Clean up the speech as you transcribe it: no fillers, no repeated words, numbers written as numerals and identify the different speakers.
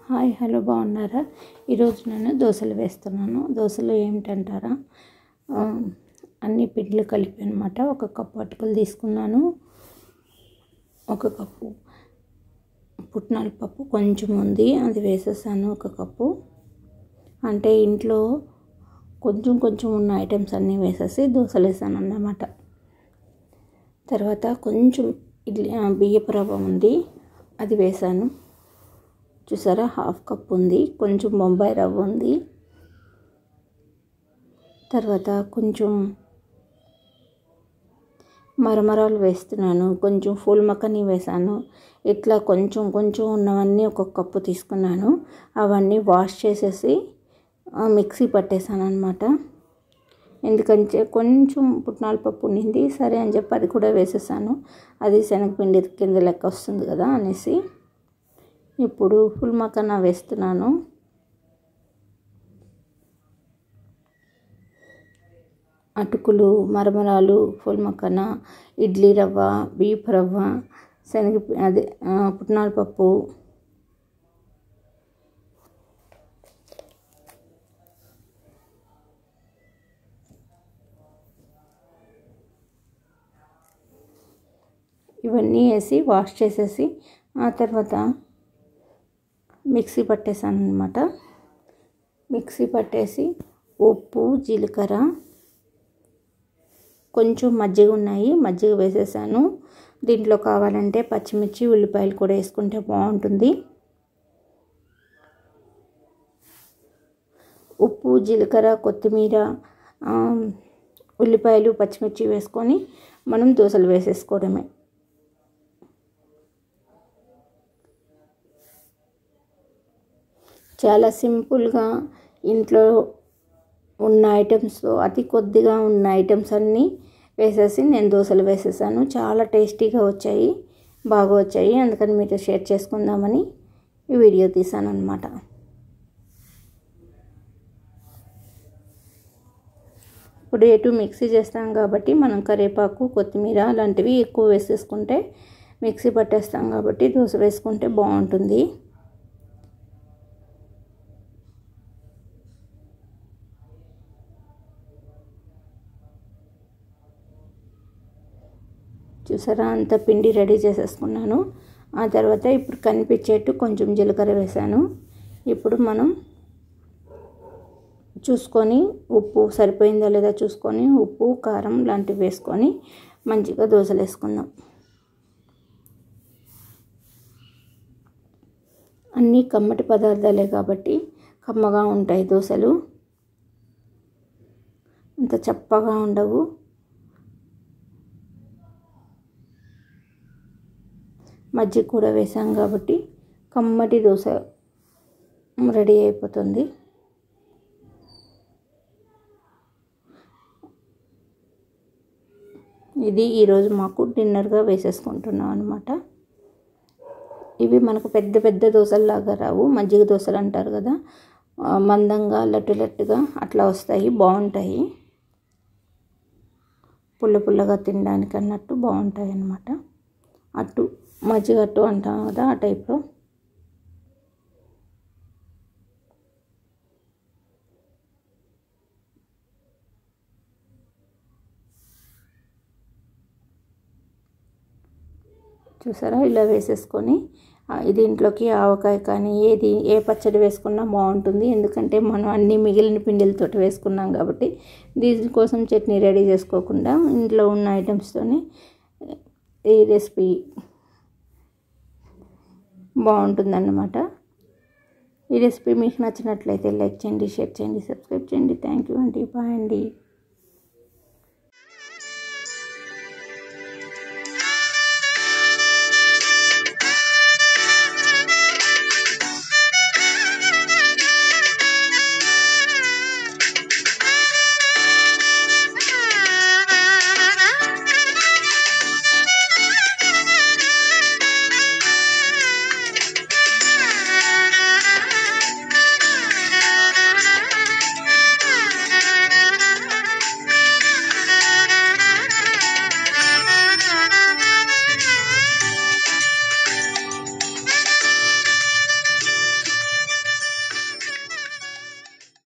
Speaker 1: Hi hello బాగున్నారా? ఈరోజు నేను దోశలు వేస్తున్నాను. దోశలు ఏమిటంటారా, అన్ని పిండిలు కలిపి అనమాట. ఒక కప్పు అటుకులు తీసుకున్నాను, ఒక కప్పు పుట్నాల పప్పు కొంచెం ఉంది, అది వేసేసాను. ఒక కప్పు అంటే ఇంట్లో కొంచెం కొంచెం ఉన్న ఐటమ్స్ అన్నీ వేసేసి దోశలు వేసాను అన్నమాట. తర్వాత కొంచెం బియ్యపు రవ్వ ఉంది, అది వేసాను. చూసారా, హాఫ్ కప్ ఉంది. కొంచెం బొంబాయి రవ్వ ఉంది. తర్వాత కొంచెం మరమరాలు వేస్తున్నాను, కొంచెం ఫూల్ మక్కని వేసాను. ఇట్లా కొంచెం కొంచెం ఉన్నవన్నీ ఒక కప్పు తీసుకున్నాను. అవన్నీ వాష్ చేసేసి మిక్సీ పట్టేసాను అనమాట. ఎందుకంటే కొంచెం పుట్నాల పప్పు ఉండింది, సరే అని చెప్పి అది కూడా వేసేసాను. అది శనగపిండి కింద లెక్క వస్తుంది కదా అనేసి. ఇప్పుడు ఫుల్ మక్కన వేస్తున్నాను. అటుకులు, మరమరాలు, ఫుల్ మక్కన, ఇడ్లీ రవ్వ, బియ్యపు రవ్వ, పుట్నాల పప్పు, ఇవన్నీ వేసి వాష్ చేసేసి ఆ తర్వాత మిక్సీ పట్టేసాను అనమాట. మిక్సీ పట్టేసి ఉప్పు, జీలకర్ర, కొంచెం మజ్జిగ ఉన్నాయి, మజ్జిగ వేసేసాను. దీంట్లో కావాలంటే పచ్చిమిర్చి, ఉల్లిపాయలు కూడా వేసుకుంటే బాగుంటుంది. ఉప్పు, జీలకర్ర, కొత్తిమీర, ఉల్లిపాయలు, పచ్చిమిర్చి వేసుకొని మనం దోశలు వేసేసుకోవడమే. చాలా సింపుల్గా ఇంట్లో ఉన్న ఐటమ్స్తో అతి కొద్దిగా ఉన్న ఐటమ్స్ అన్నీ వేసేసి నేను దోశలు వేసేసాను. చాలా టేస్టీగా వచ్చాయి, బాగా వచ్చాయి. అందుకని మీతో షేర్ చేసుకుందామని ఈ వీడియో తీసాను అనమాట. ఇప్పుడు ఎటు మిక్సీ చేస్తాం కాబట్టి మనం కరివేపాకు, కొత్తిమీర అలాంటివి ఎక్కువ వేసేసుకుంటే, మిక్సీ పట్టేస్తాం కాబట్టి దోశ వేసుకుంటే బాగుంటుంది. చూసారా, అంత పిండి రెడీ చేసేసుకున్నాను. ఆ తర్వాత ఇప్పుడు కనిపించేట్టు కొంచెం జీలకర్ర వేసాను. ఇప్పుడు మనం చూసుకొని ఉప్పు సరిపోయిందా లేదా చూసుకొని ఉప్పు, కారం లాంటివి వేసుకొని మంచిగా దోశలు వేసుకుందాం. అన్నీ కమ్మటి పదార్థాలే కాబట్టి కమ్మగా ఉంటాయి దోశలు, అంత చప్పగా ఉండవు. మజ్జిగ కూడా వేసాం కాబట్టి కమ్మటి దోశ రెడీ అయిపోతుంది. ఇది ఈరోజు మాకు డిన్నర్గా వేసేసుకుంటున్నాం అనమాట. ఇవి మనకు పెద్ద పెద్ద దోశల్లాగా రావు, మజ్జిగ దోశలు అంటారు కదా, మందంగా లట్టు లట్టుగా అట్లా వస్తాయి, బాగుంటాయి. పుల్ల పుల్లగా తినడానికి అన్నట్టు బాగుంటాయి అన్నమాట. అట్టు మజ్జిగ అట్టు అంటాం కదా, ఆ టైప్లో. చూసారా, ఇలా వేసేసుకొని దీంట్లోకి ఆవకాయ కానీ ఏ పచ్చడి వేసుకున్నా బాగుంటుంది. ఎందుకంటే మనం అన్ని మిగిలిన పిండిలతో వేసుకున్నాం కాబట్టి దీనికోసం చట్నీ రెడీ చేసుకోకుండా ఇంట్లో ఉన్న ఐటమ్స్తోనే ఈ రెసిపీ బాగుంటుందన్నమాట. ఈ రెసిపీ మీకు నచ్చినట్లయితే లైక్ చేయండి, షేర్ చేయండి, సబ్స్క్రైబ్ చేయండి. థ్యాంక్ యూ అండి, బాయ్ అండి.